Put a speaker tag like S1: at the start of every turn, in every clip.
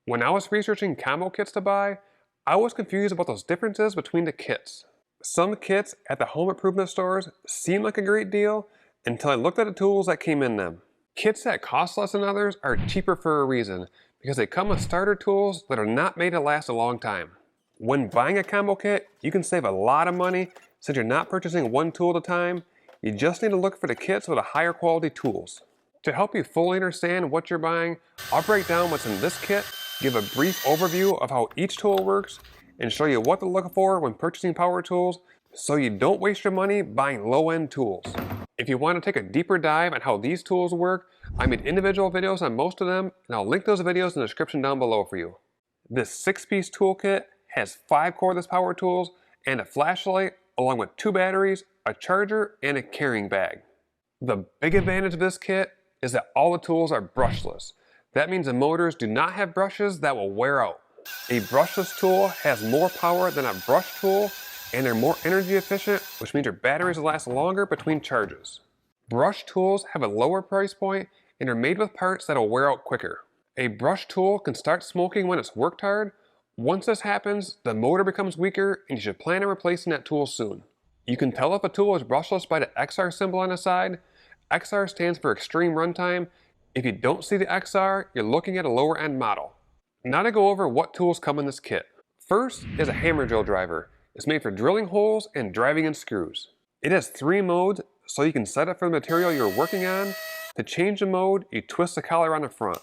S1: When I was researching combo kits to buy, I was confused about those differences between the kits. Some kits at the home improvement stores seemed like a great deal until I looked at the tools that came in them. Kits that cost less than others are cheaper for a reason, because they come with starter tools that are not made to last a long time. When buying a combo kit, you can save a lot of money since you're not purchasing one tool at a time. You just need to look for the kits with a higher quality tools. To help you fully understand what you're buying, I'll break down what's in this kit, give a brief overview of how each tool works, and show you what to look for when purchasing power tools so you don't waste your money buying low-end tools. If you want to take a deeper dive on how these tools work, I made individual videos on most of them, and I'll link those videos in the description down below for you. This 6-piece toolkit has 5 cordless power tools and a flashlight, along with 2 batteries, a charger, and a carrying bag. The big advantage of this kit is that all the tools are brushless. That means the motors do not have brushes that will wear out. A brushless tool has more power than a brush tool, and they're more energy efficient, which means your batteries will last longer between charges. Brush tools have a lower price point and are made with parts that will wear out quicker. A brush tool can start smoking when it's worked hard. Once this happens, the motor becomes weaker and you should plan on replacing that tool soon. You can tell if a tool is brushless by the XR symbol on the side. XR stands for extreme runtime. If you don't see the XR, you're looking at a lower end model. Now to go over what tools come in this kit. First is a hammer drill driver. It's made for drilling holes and driving in screws. It has 3 modes, so you can set it for the material you're working on. To change the mode, you twist the collar on the front.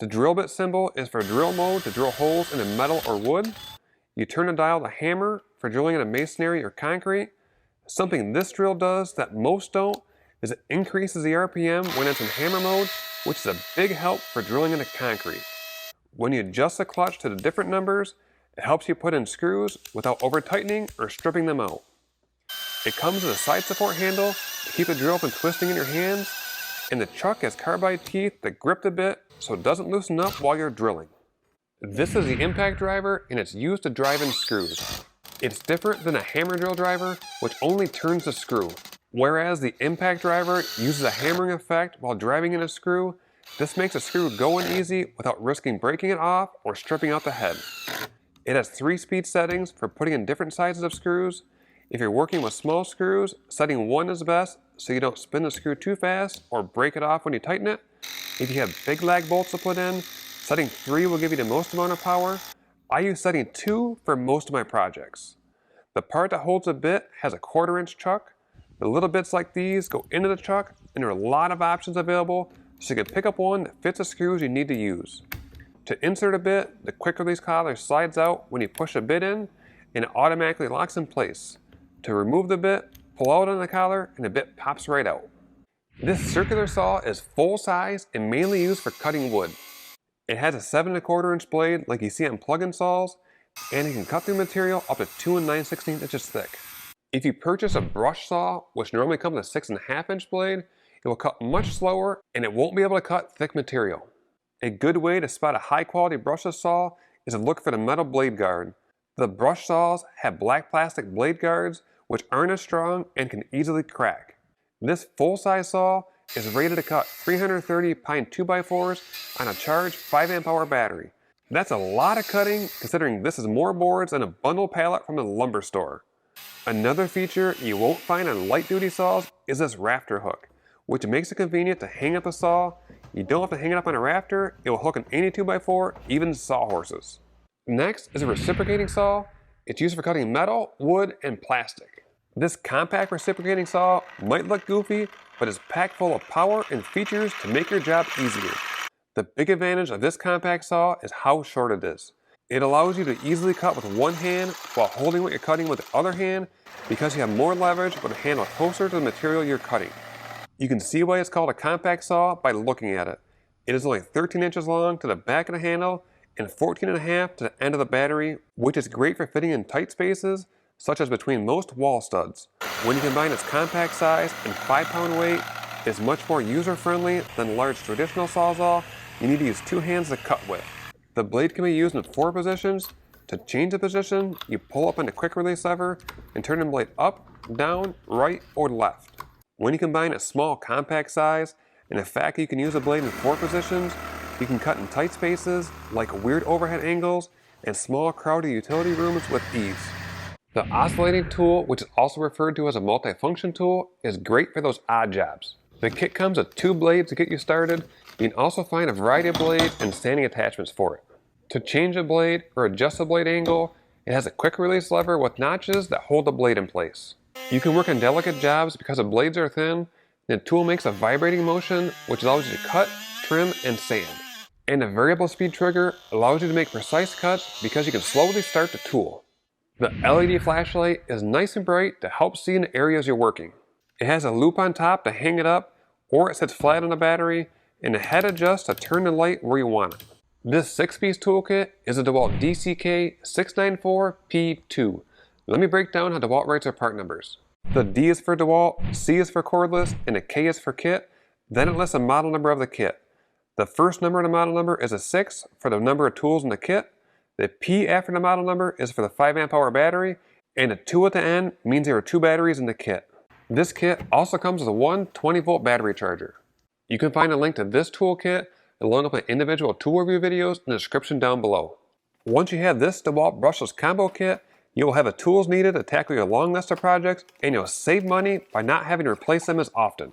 S1: The drill bit symbol is for drill mode to drill holes into metal or wood. You turn the dial to hammer for drilling into masonry or concrete. Something this drill does that most don't is it increases the RPM when it's in hammer mode, which is a big help for drilling into concrete. When you adjust the clutch to the different numbers, it helps you put in screws without over tightening or stripping them out. It comes with a side support handle to keep the drill from twisting in your hands, and the chuck has carbide teeth that grip the bit so it doesn't loosen up while you're drilling. This is the impact driver, and it's used to drive in screws. It's different than a hammer drill driver, which only turns the screw. Whereas the impact driver uses a hammering effect while driving in a screw, this makes a screw go in easy without risking breaking it off or stripping out the head. It has 3 speed settings for putting in different sizes of screws. If you're working with small screws, setting 1 is best so you don't spin the screw too fast or break it off when you tighten it. If you have big lag bolts to put in, setting 3 will give you the most amount of power. I use setting 2 for most of my projects. The part that holds the bit has a 1/4 inch chuck. The little bits like these go into the chuck, and there are a lot of options available, so you can pick up one that fits the screws you need to use. To insert a bit, the quick release collar slides out when you push a bit in, and it automatically locks in place. To remove the bit, pull out on the collar, and the bit pops right out. This circular saw is full size and mainly used for cutting wood. It has a 7 1/4 inch blade like you see on plug-in saws, and it can cut through material up to 2 9/16 inches thick. If you purchase a brush saw, which normally comes with a 6 1/2 inch blade, it will cut much slower and it won't be able to cut thick material. A good way to spot a high quality brushless saw is to look for the metal blade guard. The brush saws have black plastic blade guards which aren't as strong and can easily crack. This full-size saw is rated to cut 330 pine 2x4s on a charged 5 amp hour battery. That's a lot of cutting considering this is more boards than a bundle pallet from the lumber store. Another feature you won't find on light duty saws is this rafter hook, which makes it convenient to hang up a saw. You don't have to hang it up on a rafter, it will hook on any 2x4, even sawhorses. Next is a reciprocating saw. It's used for cutting metal, wood, and plastic. This compact reciprocating saw might look goofy, but is packed full of power and features to make your job easier. The big advantage of this compact saw is how short it is. It allows you to easily cut with one hand while holding what you're cutting with the other hand because you have more leverage with a handle closer to the material you're cutting. You can see why it's called a compact saw by looking at it. It is only 13 inches long to the back of the handle and 14.5 to the end of the battery, which is great for fitting in tight spaces, such as between most wall studs. When you combine its compact size and 5-pound weight, it is much more user-friendly than large traditional sawzall you need to use 2 hands to cut with. The blade can be used in 4 positions. To change the position, you pull up on the quick release lever and turn the blade up, down, right, or left. When you combine a small compact size and the fact that you can use the blade in 4 positions, you can cut in tight spaces, like weird overhead angles, and small crowded utility rooms with ease. The oscillating tool, which is also referred to as a multifunction tool, is great for those odd jobs. The kit comes with 2 blades to get you started. You can also find a variety of blades and sanding attachments for it. To change a blade or adjust the blade angle, it has a quick release lever with notches that hold the blade in place. You can work on delicate jobs because the blades are thin, and the tool makes a vibrating motion which allows you to cut, trim, and sand. And the variable speed trigger allows you to make precise cuts because you can slowly start the tool. The LED flashlight is nice and bright to help see in the areas you're working. It has a loop on top to hang it up, or it sits flat on the battery, and a head adjusts to turn the light where you want it. This 6-piece toolkit is a DeWalt DCK694P2. Let me break down how DeWalt writes their part numbers. The D is for DeWalt, C is for Cordless, and a K is for kit. Then it lists the model number of the kit. The first number of the model number is a 6 for the number of tools in the kit. The P after the model number is for the 5 amp hour battery, and a 2 at the end means there are 2 batteries in the kit. This kit also comes with a 1 20-volt battery charger. You can find a link to this toolkit along with my individual tool review videos in the description down below. Once you have this DeWalt brushless combo kit, you will have the tools needed to tackle your long list of projects, and you'll save money by not having to replace them as often.